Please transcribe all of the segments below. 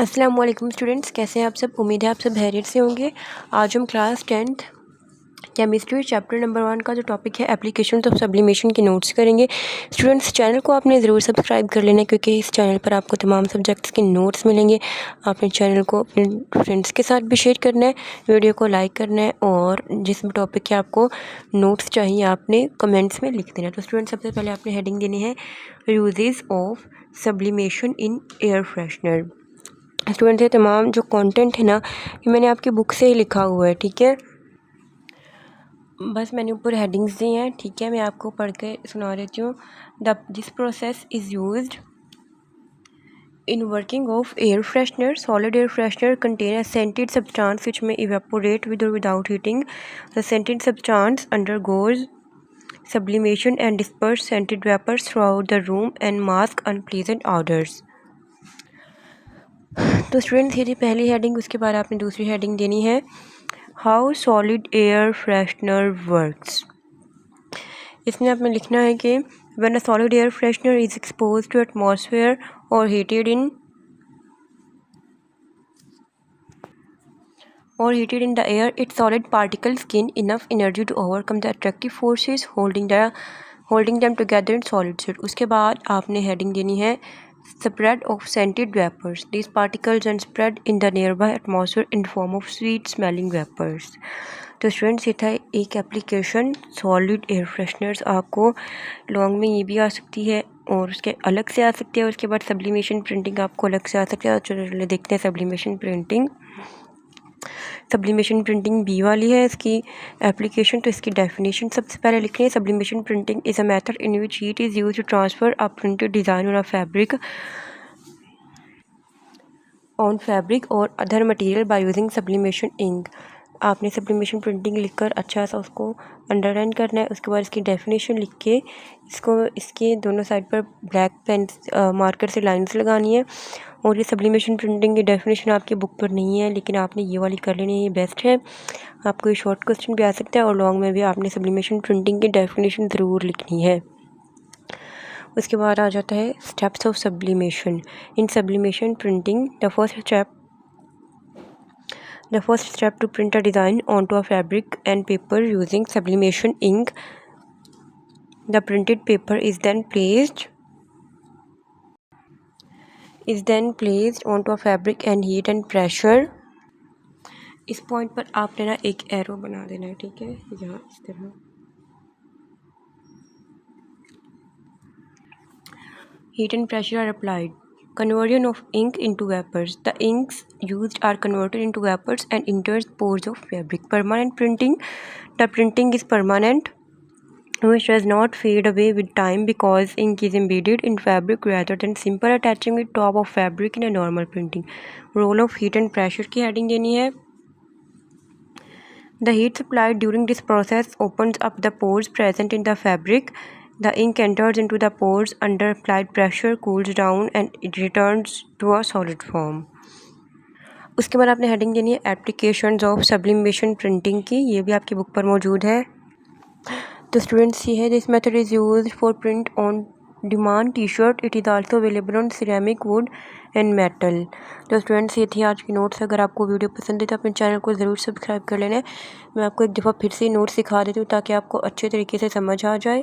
अस्सलाम वालेकुम स्टूडेंट्स, कैसे हैं आप सब। उम्मीद है आप सब खैरियत से होंगे। आज हम class 10th chemistry chapter number 1 का जो टॉपिक है एप्लीकेशन ऑफ सब्लिमेशन के नोट्स करेंगे। स्टूडेंट्स, चैनल को आपने ज़रूर सब्सक्राइब कर लेना क्योंकि इस चैनल पर आपको तमाम सब्जेक्ट्स के नोट्स मिलेंगे। आपने चैनल को अपने फ्रेंड्स के साथ भी शेयर करना है, वीडियो को लाइक करना है और जिस टॉपिक के आपको नोट्स चाहिए आपने कमेंट्स में लिख देना है। तो स्टूडेंट्स, सबसे पहले आपने हेडिंग देनी है uses of sublimation in air freshener. Student, ये तमाम जो कंटेंट है ना, ये मैंने आपकी बुक से ही लिखा हुआ है, ठीक है। बस मैंने ऊपर हेडिंग्स दी हैं, ठीक है। मैं आपको पढ़ के सुना देती हूँ। This process is used in working of air freshener. Solid air freshener contain a scented substance which may evaporate with or without heating. The scented substance undergoes sublimation and disperse scented vapors throughout the room and mask unpleasant odors. तो students, ये थी पहली heading. उसके बाद आपने दूसरी heading देनी है how solid air freshener works. इसमें आपने लिखना है कि when a solid air freshener is expose to atmosphere और heated in the air, its solid particles gain enough energy to overcome the attractive forces holding them together in solid state. उसके बाद आपने heading देनी है spread of scented vapors. These particles then spread in the nearby atmosphere in form of sweet smelling vapors. तो students, ये था एक application solid air fresheners. आपको लॉन्ग में ये भी आ सकती है और उसके अलग से आ सकती है। उसके बाद सब्लिमेशन प्रिंटिंग आपको अलग से आ सकती है। चलो देखते हैं सब्लिमेशन प्रिंटिंग। सब्लिमेशन प्रिंटिंग बी वाली है इसकी एप्लीकेशन। तो इसकी डेफिनेशन सबसे पहले लिखनी है। Sublimation printing is a method in which heat is use to transfer a printed design on a fabric or other material by using sublimation ink. आपने सब्लिमेशन प्रिंटिंग लिखकर अच्छा सा उसको अंडरलाइन करना है। उसके बाद इसकी डेफिनेशन लिख के इसके दोनों साइड पर ब्लैक पेन मार्कर से लाइंस लगानी है। और ये सब्लिमेशन प्रिंटिंग की डेफिनेशन आपकी बुक पर नहीं है, लेकिन आपने ये वाली कर लेनी है, ये बेस्ट है। आपको ये शॉर्ट क्वेश्चन भी आ सकता है और लॉन्ग में भी आपने सब्लिमेशन प्रिंटिंग की डेफिनेशन ज़रूर लिखनी है। उसके बाद आ जाता है steps of sublimation in sublimation printing. The first step to print a design onto a fabric and paper using sublimation ink. The printed paper is then placed onto a fabric and heat and pressure. इस point पर आपने ना एक arrow बना देना है, ठीक है। यहाँ इस तरह heat and pressure are applied. Conversion of ink into vapors. The inks used are converted into vapors and enters pores of fabric. Permanent printing. The printing is permanent, which does not fade away with time because ink is embedded in fabric rather than simple attaching it top of fabric in a normal printing. Role of heat and pressure की heading देनी है। The heat supplied during this process opens up the pores present in the fabric. The ink enters into the pores under applied pressure, cools down and it returns to a solid form. उसके बाद आपने heading देनी है applications of sublimation printing की। ये भी आपकी book पर मौजूद है। तो स्टूडेंट्स, ये है this method is use for print on demand T shirt. It is also available on ceramic, would and metal. तो स्टूडेंट्स, ये थी आज की नोट्स। अगर आपको वीडियो पसंद है तो अपने चैनल को ज़रूर सब्सक्राइब कर लेना है। मैं आपको एक दफ़ा फिर से नोट्स सिखा देती हूँ ताकि आपको अच्छे तरीके से समझ आ जाए।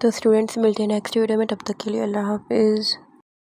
तो स्टूडेंट्स, मिलते हैं नेक्स्ट वीडियो में। तब तक के लिए अल्लाह हाफिज़।